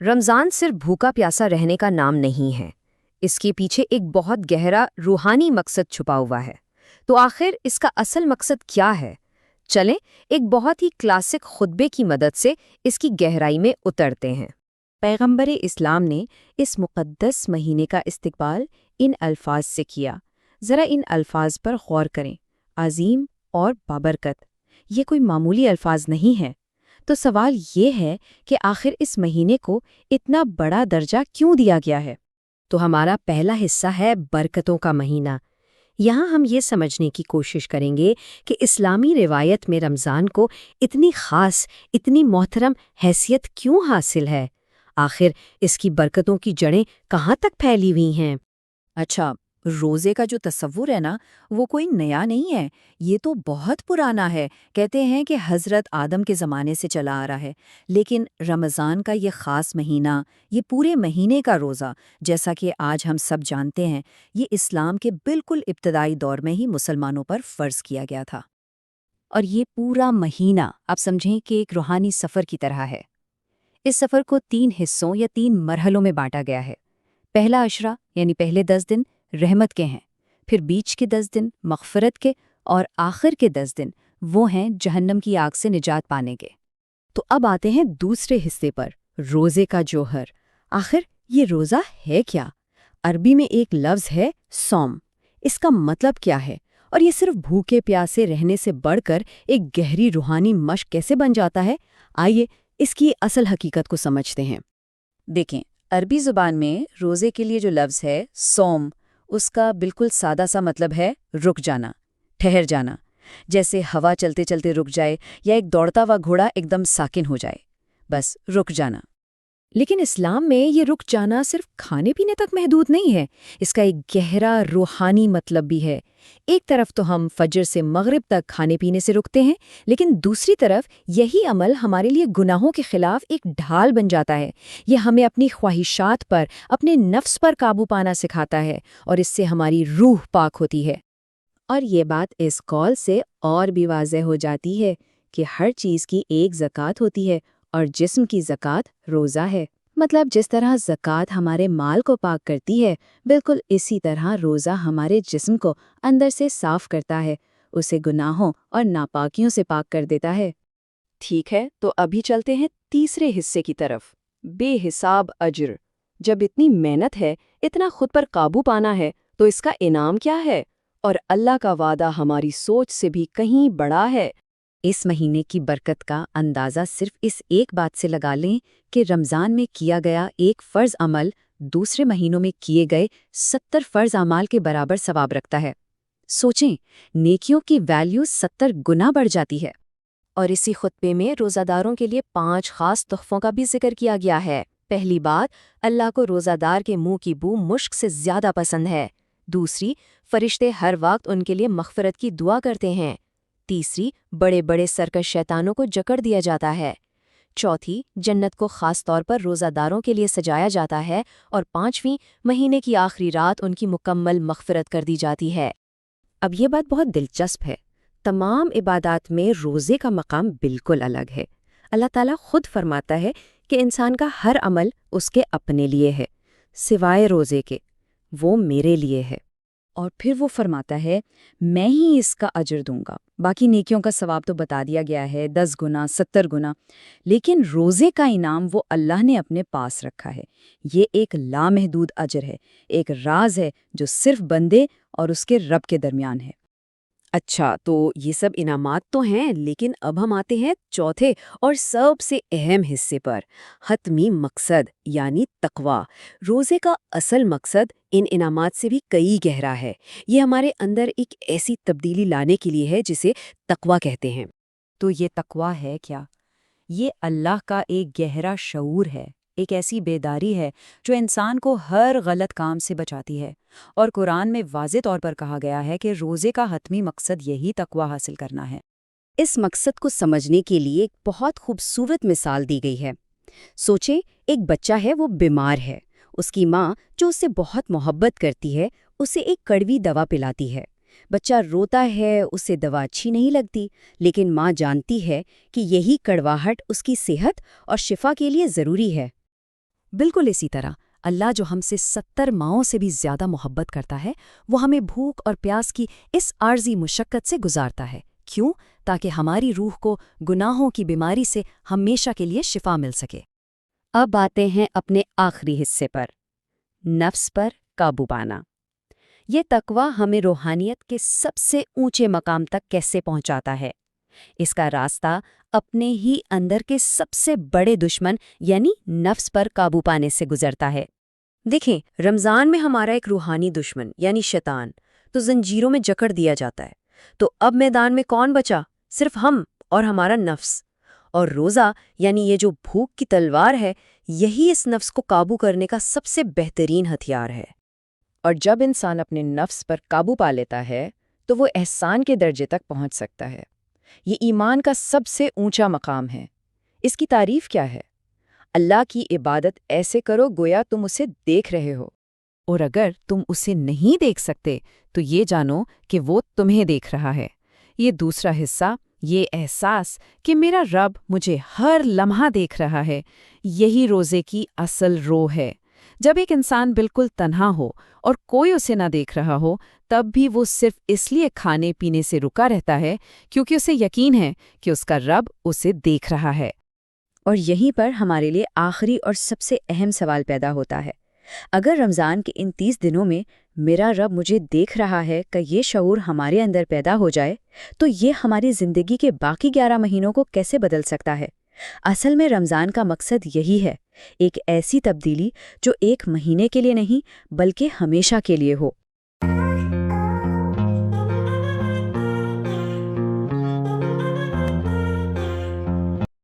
رمضان صرف بھوکا پیاسا رہنے کا نام نہیں ہے، اس کے پیچھے ایک بہت گہرا روحانی مقصد چھپا ہوا ہے۔ تو آخر اس کا اصل مقصد کیا ہے؟ چلیں ایک بہت ہی کلاسک خطبے کی مدد سے اس کی گہرائی میں اترتے ہیں۔ پیغمبر اسلام نے اس مقدس مہینے کا استقبال ان الفاظ سے کیا۔ ذرا ان الفاظ پر غور کریں، عظیم اور بابرکت۔ یہ کوئی معمولی الفاظ نہیں ہے۔ تو سوال یہ ہے کہ آخر اس مہینے کو اتنا بڑا درجہ کیوں دیا گیا ہے؟ تو ہمارا پہلا حصہ ہے برکتوں کا مہینہ۔ یہاں ہم یہ سمجھنے کی کوشش کریں گے کہ اسلامی روایت میں رمضان کو اتنی خاص، اتنی محترم حیثیت کیوں حاصل ہے؟ آخر اس کی برکتوں کی جڑیں کہاں تک پھیلی ہوئی ہیں؟ اچھا، روزے کا جو تصور ہے نا، وہ کوئی نیا نہیں ہے، یہ تو بہت پرانا ہے۔ کہتے ہیں کہ حضرت آدم کے زمانے سے چلا آ رہا ہے۔ لیکن رمضان کا یہ خاص مہینہ، یہ پورے مہینے کا روزہ، جیسا کہ آج ہم سب جانتے ہیں، یہ اسلام کے بالکل ابتدائی دور میں ہی مسلمانوں پر فرض کیا گیا تھا۔ اور یہ پورا مہینہ آپ سمجھیں کہ ایک روحانی سفر کی طرح ہے۔ اس سفر کو 3 حصوں یا 3 مرحلوں میں بانٹا گیا ہے۔ پہلا عشرہ یعنی پہلے 10 دن رحمت کے ہیں، پھر بیچ کے 10 دن مغفرت کے، اور آخر کے 10 دن وہ ہیں جہنم کی آگ سے نجات پانے کے۔ تو اب آتے ہیں دوسرے حصے پر، روزے کا جوہر۔ آخر یہ روزہ ہے کیا؟ عربی میں ایک لفظ ہے صوم۔ اس کا مطلب کیا ہے؟ اور یہ صرف بھوکے پیاسے رہنے سے بڑھ کر ایک گہری روحانی مشق کیسے بن جاتا ہے؟ آئیے اس کی اصل حقیقت کو سمجھتے ہیں۔ دیکھیں، عربی زبان میں روزے کے لیے جو لفظ ہے صوم، اس کا بالکل سادہ سا مطلب ہے رک جانا، ٹھہر جانا، جیسے ہوا چلتے چلتے رک جائے یا ایک دوڑتا ہوا گھوڑا ایک دم ساکن ہو جائے، بس رک جانا۔ لیکن اسلام میں یہ رک جانا صرف کھانے پینے تک محدود نہیں ہے، اس کا ایک گہرا روحانی مطلب بھی ہے۔ ایک طرف تو ہم فجر سے مغرب تک کھانے پینے سے رکتے ہیں، لیکن دوسری طرف یہی عمل ہمارے لیے گناہوں کے خلاف ایک ڈھال بن جاتا ہے۔ یہ ہمیں اپنی خواہشات پر، اپنے نفس پر قابو پانا سکھاتا ہے، اور اس سے ہماری روح پاک ہوتی ہے۔ اور یہ بات اس قول سے اور بھی واضح ہو جاتی ہے کہ ہر چیز کی ایک زکوٰۃ ہوتی ہے، اور جسم کی زکوٰۃ روزہ ہے۔ مطلب جس طرح زکوٰۃ ہمارے مال کو پاک کرتی ہے، بالکل اسی طرح روزہ ہمارے جسم کو اندر سے صاف کرتا ہے، اسے گناہوں اور ناپاکیوں سے پاک کر دیتا ہے۔ ٹھیک ہے، تو ابھی چلتے ہیں تیسرے حصے کی طرف، بے حساب اجر۔ جب اتنی محنت ہے، اتنا خود پر قابو پانا ہے، تو اس کا انعام کیا ہے؟ اور اللہ کا وعدہ ہماری سوچ سے بھی کہیں بڑا ہے۔ اس مہینے کی برکت کا اندازہ صرف اس ایک بات سے لگا لیں کہ رمضان میں کیا گیا ایک فرض عمل دوسرے مہینوں میں کیے گئے 70 فرض اعمال کے برابر ثواب رکھتا ہے۔ سوچیں، نیکیوں کی ویلیو 70 گنا بڑھ جاتی ہے۔ اور اسی خطبے میں روزہ داروں کے لیے 5 خاص تحفوں کا بھی ذکر کیا گیا ہے۔ پہلی بات، اللہ کو روزہ دار کے منہ کی بو مشک سے زیادہ پسند ہے۔ دوسری، فرشتے ہر وقت ان کے لیے مغفرت کی دعا کرتے ہیں۔ تیسری، بڑے بڑے سرکش شیطانوں کو جکڑ دیا جاتا ہے۔ چوتھی، جنت کو خاص طور پر روزہ داروں کے لیے سجایا جاتا ہے۔ اور پانچویں، مہینے کی آخری رات ان کی مکمل مغفرت کر دی جاتی ہے۔ اب یہ بات بہت دلچسپ ہے، تمام عبادات میں روزے کا مقام بالکل الگ ہے۔ اللہ تعالیٰ خود فرماتا ہے کہ انسان کا ہر عمل اس کے اپنے لیے ہے، سوائے روزے کے، وہ میرے لیے ہے۔ اور پھر وہ فرماتا ہے میں ہی اس کا اجر دوں گا۔ باقی نیکیوں کا ثواب تو بتا دیا گیا ہے، 10 گنا 70 گنا، لیکن روزے کا انعام وہ اللہ نے اپنے پاس رکھا ہے۔ یہ ایک لامحدود اجر ہے، ایک راز ہے جو صرف بندے اور اس کے رب کے درمیان ہے۔ اچھا، تو یہ سب انعامات تو ہیں، لیکن اب ہم آتے ہیں چوتھے اور سب سے اہم حصے پر، حتمی مقصد یعنی تقویٰ۔ روزے کا اصل مقصد ان انعامات سے بھی کئی گہرا ہے۔ یہ ہمارے اندر ایک ایسی تبدیلی لانے کے لیے ہے جسے تقویٰ کہتے ہیں۔ تو یہ تقویٰ ہے کیا؟ یہ اللہ کا ایک گہرا شعور ہے، ایک ایسی بیداری ہے جو انسان کو ہر غلط کام سے بچاتی ہے۔ اور قرآن میں واضح طور پر کہا گیا ہے کہ روزے کا حتمی مقصد یہی تقویٰ حاصل کرنا ہے۔ اس مقصد کو سمجھنے کے لیے ایک بہت خوبصورت مثال دی گئی ہے۔ سوچیں، ایک بچہ ہے، وہ بیمار ہے۔ اس کی ماں جو اس سے بہت محبت کرتی ہے، اسے ایک کڑوی دوا پلاتی ہے۔ بچہ روتا ہے، اسے دوا اچھی نہیں لگتی، لیکن ماں جانتی ہے کہ یہی کڑواہٹ اس کی صحت اور شفا کے لیے ضروری ہے۔ بالکل اسی طرح اللہ جو ہم سے 70 ماؤں سے بھی زیادہ محبت کرتا ہے، وہ ہمیں بھوک اور پیاس کی اس عارضی مشقت سے گزارتا ہے۔ کیوں؟ تاکہ ہماری روح کو گناہوں کی بیماری سے ہمیشہ کے لیے شفا مل سکے۔ اب آتے ہیں اپنے آخری حصے پر، نفس پر قابو پانا۔ یہ تقویٰ ہمیں روحانیت کے سب سے اونچے مقام تک کیسے پہنچاتا ہے؟ اس کا راستہ اپنے ہی اندر کے سب سے بڑے دشمن یعنی نفس پر قابو پانے سے گزرتا ہے۔ دیکھیں، رمضان میں ہمارا ایک روحانی دشمن یعنی شیطان تو زنجیروں میں جکڑ دیا جاتا ہے۔ تو اب میدان میں کون بچا؟ صرف ہم اور ہمارا نفس۔ اور روزہ یعنی یہ جو بھوک کی تلوار ہے، یہی اس نفس کو قابو کرنے کا سب سے بہترین ہتھیار ہے۔ اور جب انسان اپنے نفس پر قابو پا لیتا ہے تو وہ احسان کے درجے تک پہنچ سکتا ہے۔ یہ ایمان کا سب سے اونچا مقام ہے۔ اس کی تعریف کیا ہے؟ اللہ کی عبادت ایسے کرو گویا تم اسے دیکھ رہے ہو، اور اگر تم اسے نہیں دیکھ سکتے تو یہ جانو کہ وہ تمہیں دیکھ رہا ہے۔ یہ دوسرا حصہ، یہ احساس کہ میرا رب مجھے ہر لمحہ دیکھ رہا ہے، یہی روزے کی اصل روح ہے۔ جب ایک انسان بالکل تنہا ہو اور کوئی اسے نہ دیکھ رہا ہو، تب بھی وہ صرف اس لیے کھانے پینے سے رکا رہتا ہے کیونکہ اسے یقین ہے کہ اس کا رب اسے دیکھ رہا ہے۔ اور یہیں پر ہمارے لیے آخری اور سب سے اہم سوال پیدا ہوتا ہے۔ اگر رمضان کے ان 30 دنوں میں میرا رب مجھے دیکھ رہا ہے کہ یہ شعور ہمارے اندر پیدا ہو جائے، تو یہ ہماری زندگی کے باقی 11 مہینوں کو کیسے بدل سکتا ہے؟ اصل میں رمضان کا مقصد یہی ہے، ایک ایسی تبدیلی جو 1 مہینے کے لیے نہیں بلکہ ہمیشہ کے لیے ہو۔